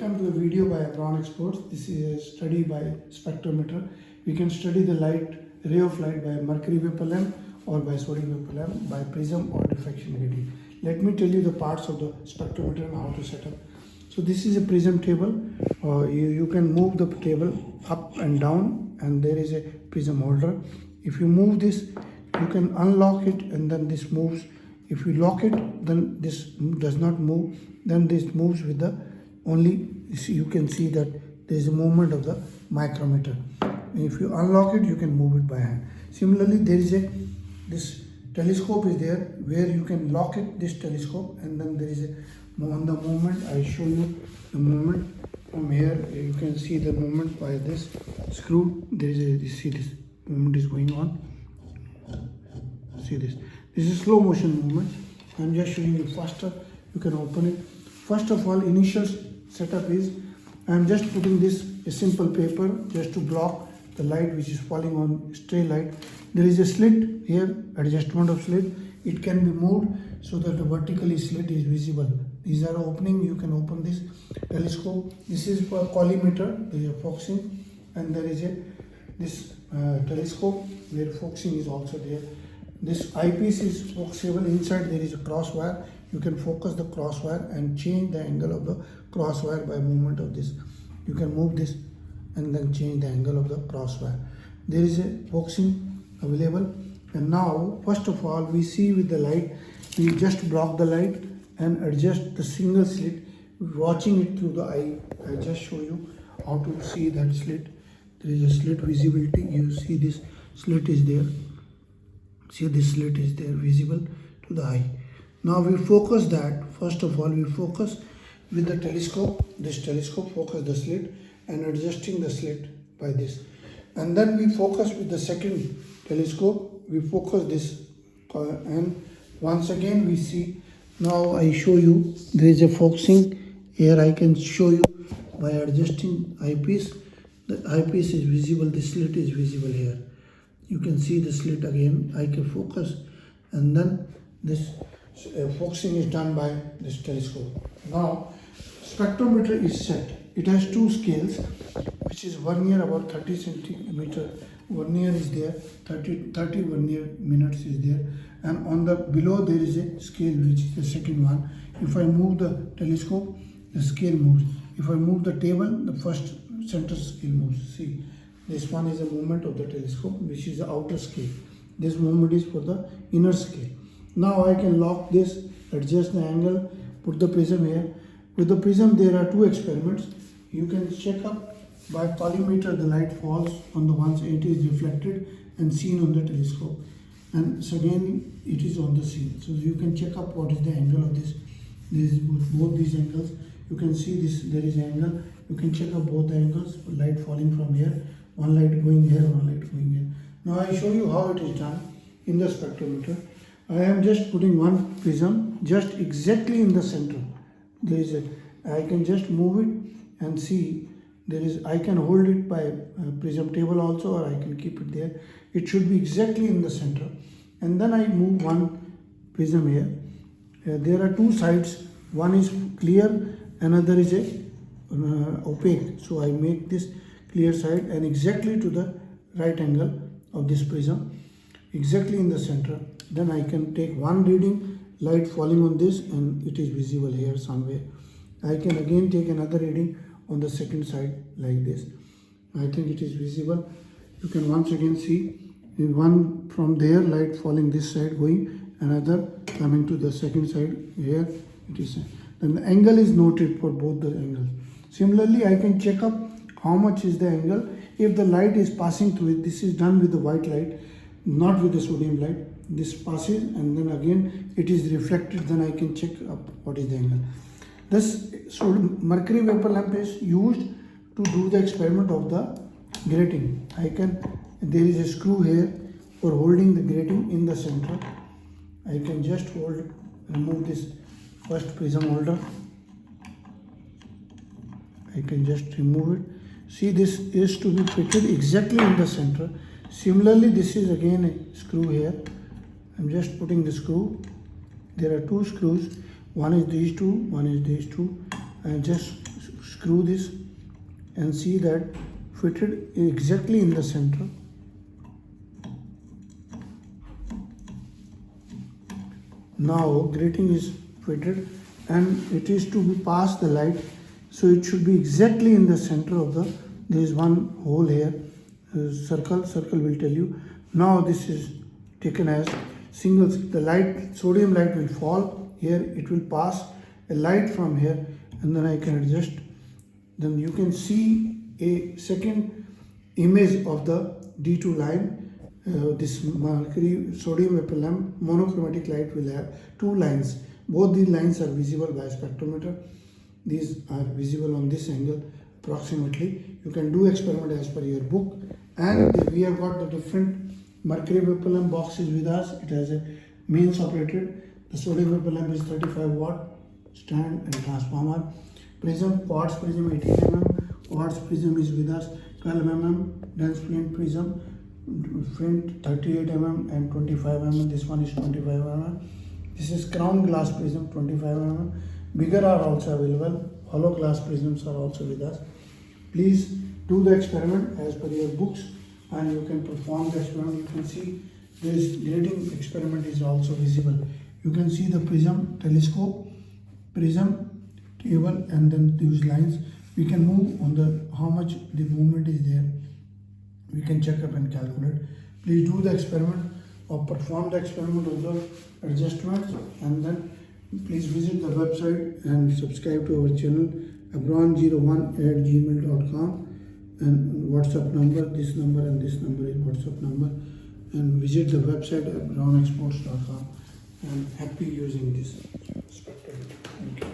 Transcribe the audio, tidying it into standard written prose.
Welcome to the video by Abron Exports. This is a study by spectrometer. We can study the ray of light by mercury vapor lamp or by sodium vapor lamp, by prism or diffraction grating. Let me tell you the parts of the spectrometer and how to set up. So this is a prism table. You can move the table up and down, and there is a prism holder. If you move this, you can unlock it, and then this moves. If you lock it, then this does not move. Then this moves with the only, you can see that there is a movement of the micrometer. And if you unlock it, you can move it by hand. Similarly, there is this telescope is there where you can lock it, this telescope, and then there is on the movement. I show you the movement from here. You can see the movement by this screw. There is you see this movement is going on. See this. This is slow motion movement. I'm just showing you faster. You can open it. First of all, initial setup is I'm just putting this a simple paper just to block the light which is falling on stray light. There is a slit here, adjustment of slit. It can be moved so that the vertically slit is visible. These are opening. You can open this telescope. This is for collimeter. There is a focusing, and there is this telescope where focusing is also there. This eyepiece is focusable. Inside there is a cross wire. You can focus the cross wire and change the angle of the cross wire by movement of this. You can move this and then change the angle of the cross wire. There is a focusing available. And now, first of all, we see with the light, we just block the light and adjust the single slit, watching it through the eye. I just show you how to see that slit. There is a slit visibility. You see this slit is there. See, this slit is there visible to the eye. Now we focus that. First of all, we focus with the telescope. This telescope focus the slit and adjusting the slit by this. And then we focus with the second telescope. We focus this and once again we see. Now I show you there is a focusing here. I can show you by adjusting eyepiece. The eyepiece is visible. The slit is visible here. You can see the slit again. I can focus, and then this focusing is done by this telescope. Now spectrometer is set. It has two scales, which is vernier about 30 centimeter. Vernier is there, 30 vernier minutes is there, and on the below there is a scale which is the second one. If I move the telescope, the scale moves. If I move the table, the first center scale moves. See, this one is a movement of the telescope, which is the outer scale. This movement is for the inner scale. Now I can lock this, adjust the angle, put the prism here. With the prism, there are two experiments. You can check up by collimeter. The light falls on the ones, it is reflected and seen on the telescope, and so again it is on the scene. So you can check up what is the angle of this. This is both these angles. You can see this. There is angle. You can check up both the angles. Light falling from here. One light going here, one light going here. Now I show you how it is done in the spectrometer. I am just putting one prism just exactly in the center. There is I can just move it and see there is, I can hold it by a prism table also, or I can keep it there. It should be exactly in the center. And then I move one prism here. There are two sides. One is clear, another is opaque. So I make this clear side and exactly to the right angle of this prism, exactly in the center. Then I can take one reading, light falling on this, and it is visible here somewhere. I can again take another reading on the second side like this. I think it is visible. You can once again see one from there, light falling this side going, another coming to the second side here. It is. Then the angle is noted for both the angles. Similarly, I can check up how much is the angle if the light is passing through it. This is done with the white light, not with the sodium light. This passes and then again it is reflected. Then I can check up what is the angle. This mercury vapor lamp is used to do the experiment of the grating. There is a screw here for holding the grating in the center. I can just remove this first prism holder. I can just remove it. See, this is to be fitted exactly in the center. Similarly, this is again a screw here. I'm just putting the screw. There are two screws. One is these two, one is these two. And just screw this and see that fitted exactly in the center. Now grating is fitted and it is to be past the light, so it should be exactly in the center of the, there is one hole here, circle will tell you. Now this is taken as singles, the light, sodium light will fall here, it will pass a light from here, and then I can adjust. Then you can see a second image of the D2 line. This mercury sodium vapor lamp monochromatic light will have two lines. Both these lines are visible by spectrometer. These are visible on this angle approximately. You can do experiment as per your book. And we have got the different mercury vapor lamp boxes with us. It has a mains operated. The sodium vapor lamp is 35 watt stand and transformer. Prism, quartz prism 18 mm. Quartz prism is with us. 12 mm dense flint prism. Flint 38 mm and 25 mm. This one is 25 mm. This is crown glass prism 25 mm. Bigger are also available. Hollow glass prisms are also with us. Please do the experiment as per your books and you can perform the experiment. You can see this grating experiment is also visible. You can see the prism, telescope, prism, table, and then these lines. We can move on the how much the movement is there. We can check up and calculate. Please do the experiment or perform the experiment of the adjustments, and then please visit the website and subscribe to our channel abron01@gmail.com, and WhatsApp number, this number and this number is WhatsApp number, and visit the website abronexports.com, and happy using this spectrometer. Thank you.